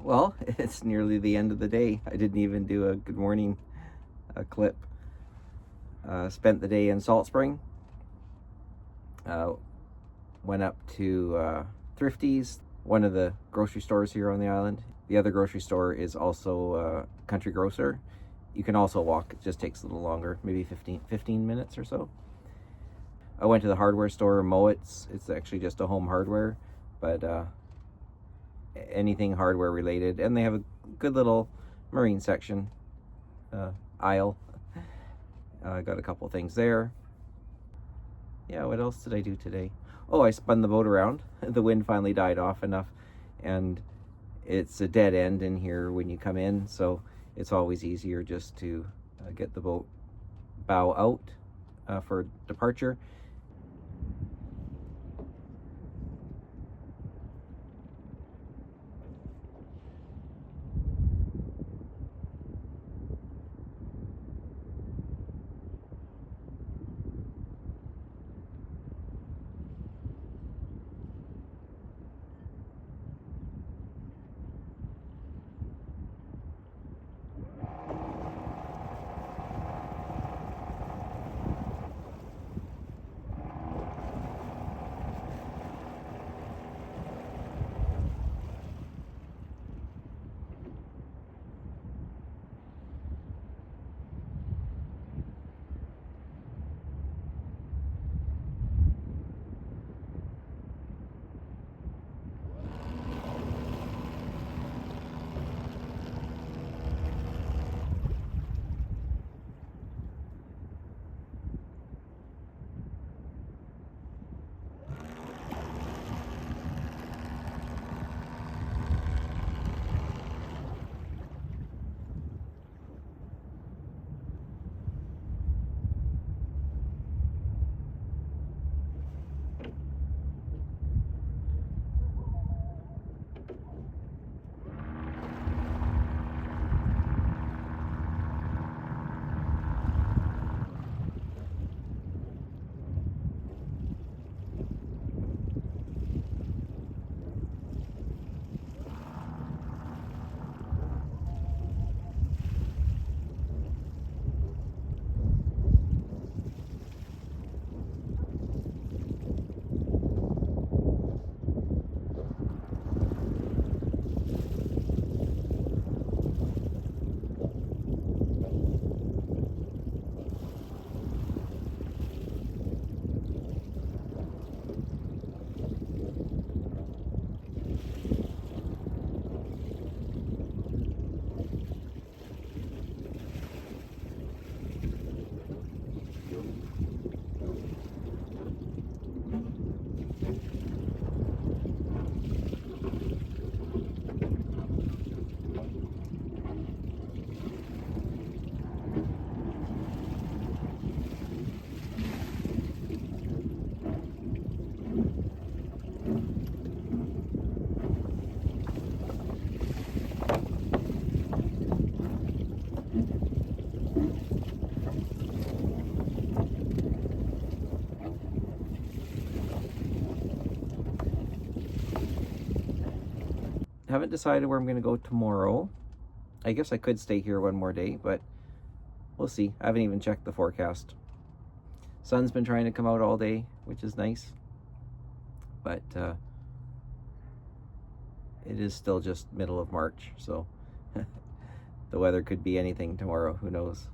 Well, it's nearly the end of the day. I didn't even do a good morning clip. Spent the day in Salt Spring. Went up to Thrifty's, one of the grocery stores here on the island. The other grocery store is also Country Grocer. You can also walk, it just takes a little longer, maybe 15 minutes or so. I went to the hardware store, Mowat's. It's actually just a home hardware, but anything hardware related. And they have a good little marine section, aisle. I got a couple things there. Yeah, what else did I do today? Oh, I spun the boat around. The wind finally died off enough, and it's a dead end in here when you come in, so it's always easier just to get the boat bow out for departure. Haven't decided where I'm going to go tomorrow. I guess I could stay here one more day, but we'll see. I haven't even checked the forecast. Sun's been trying to come out all day, which is nice, but it is still just middle of March, so the weather could be anything tomorrow. Who knows?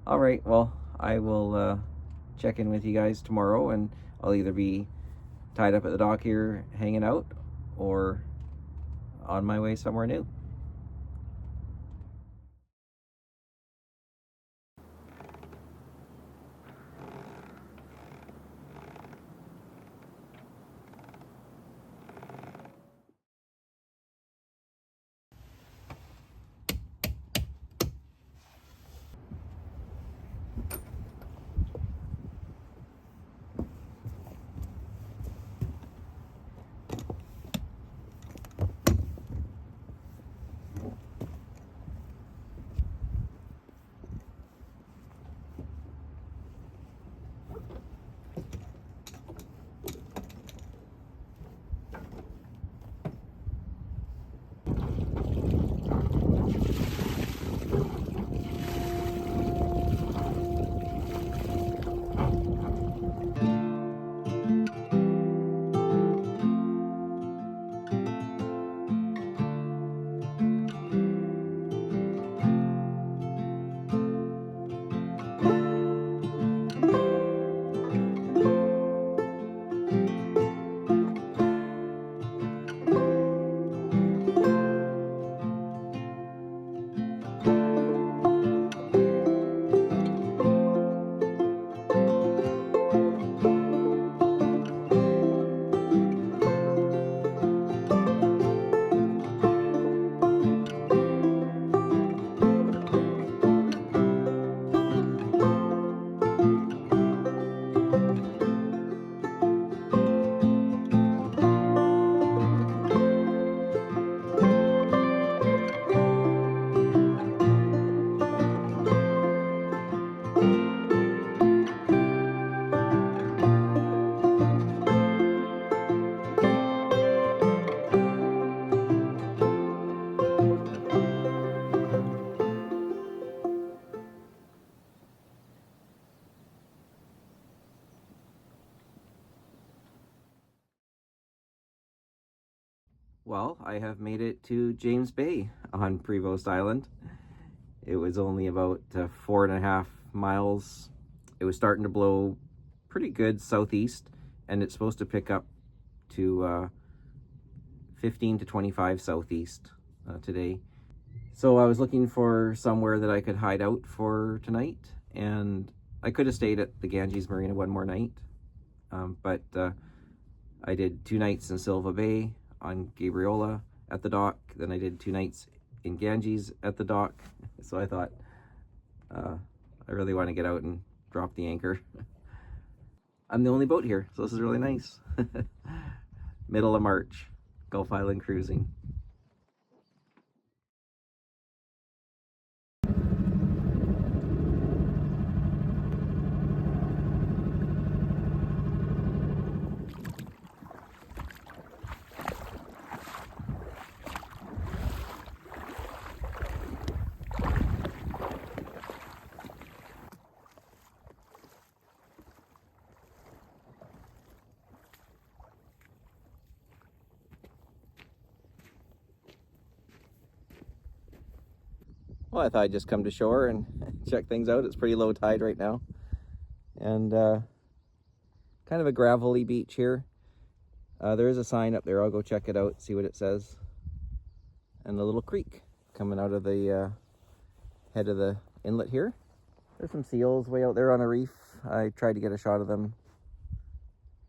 All right, well, I will check in with you guys tomorrow, and I'll either be tied up at the dock here hanging out or on my way somewhere new. Well, I have made it to James Bay on Prevost Island. It was only about 4.5 miles. It was starting to blow pretty good southeast, and it's supposed to pick up to 15 to 25 southeast today. So I was looking for somewhere that I could hide out for tonight, and I could have stayed at the Ganges Marina one more night, but I did 2 nights in Silva Bay on Gabriola at the dock. Then I did 2 nights in Ganges at the dock. So I thought I really want to get out and drop the anchor. I'm the only boat here, so this is really nice. Middle of March, Gulf Island cruising. Well, I thought I'd just come to shore and check things out. It's pretty low tide right now. And kind of a gravelly beach here. There is a sign up there. I'll go check it out, see what it says. And a little creek coming out of the head of the inlet here. There's some seals way out there on a reef. I tried to get a shot of them,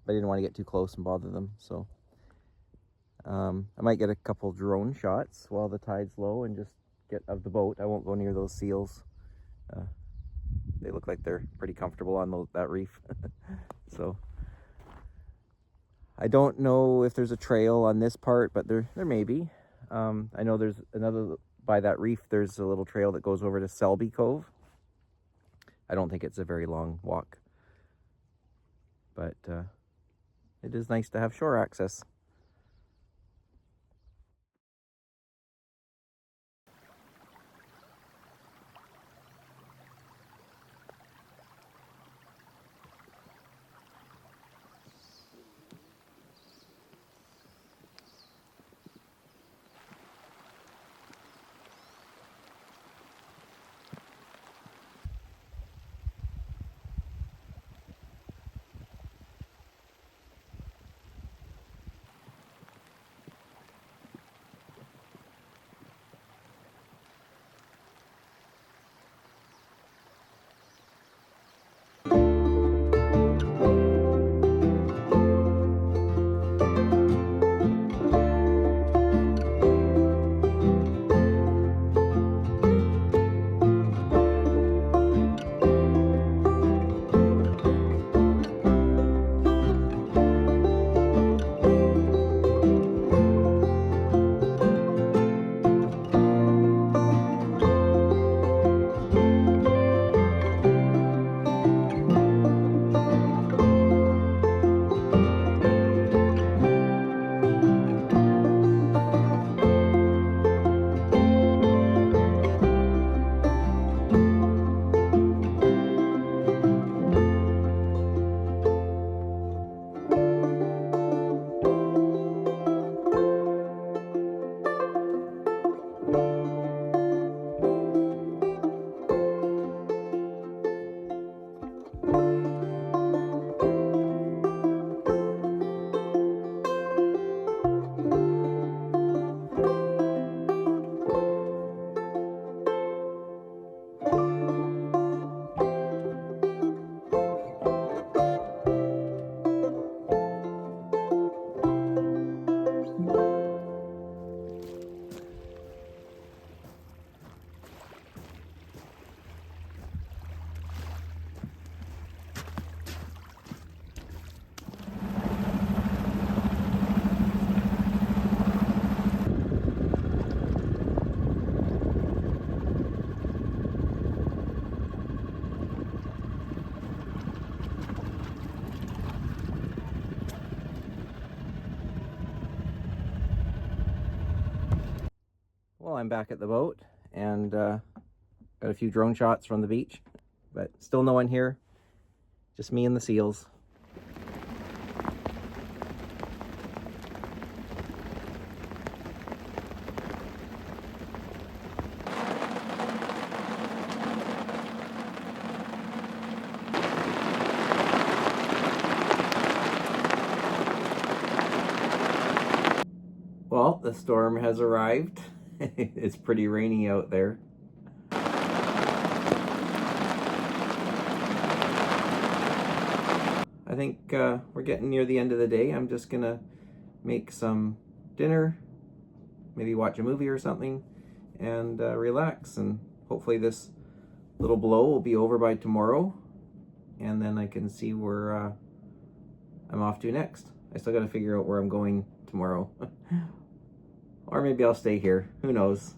but I didn't want to get too close and bother them. So I might get a couple drone shots while the tide's low and just get of the boat. I won't go near those seals. They look like they're pretty comfortable on that reef. So I don't know if there's a trail on this part, but there may be. I know there's another, by that reef, there's a little trail that goes over to Selby Cove. I don't think it's a very long walk, but it is nice to have shore access. I'm back at the boat and got a few drone shots from the beach, but still no one here, just me and the seals. Well, the storm has arrived. It's pretty rainy out there. I think we're getting near the end of the day. I'm just gonna make some dinner, maybe watch a movie or something, and relax. And hopefully this little blow will be over by tomorrow, and then I can see where I'm off to next. I still gotta figure out where I'm going tomorrow. Or maybe I'll stay here. Who knows?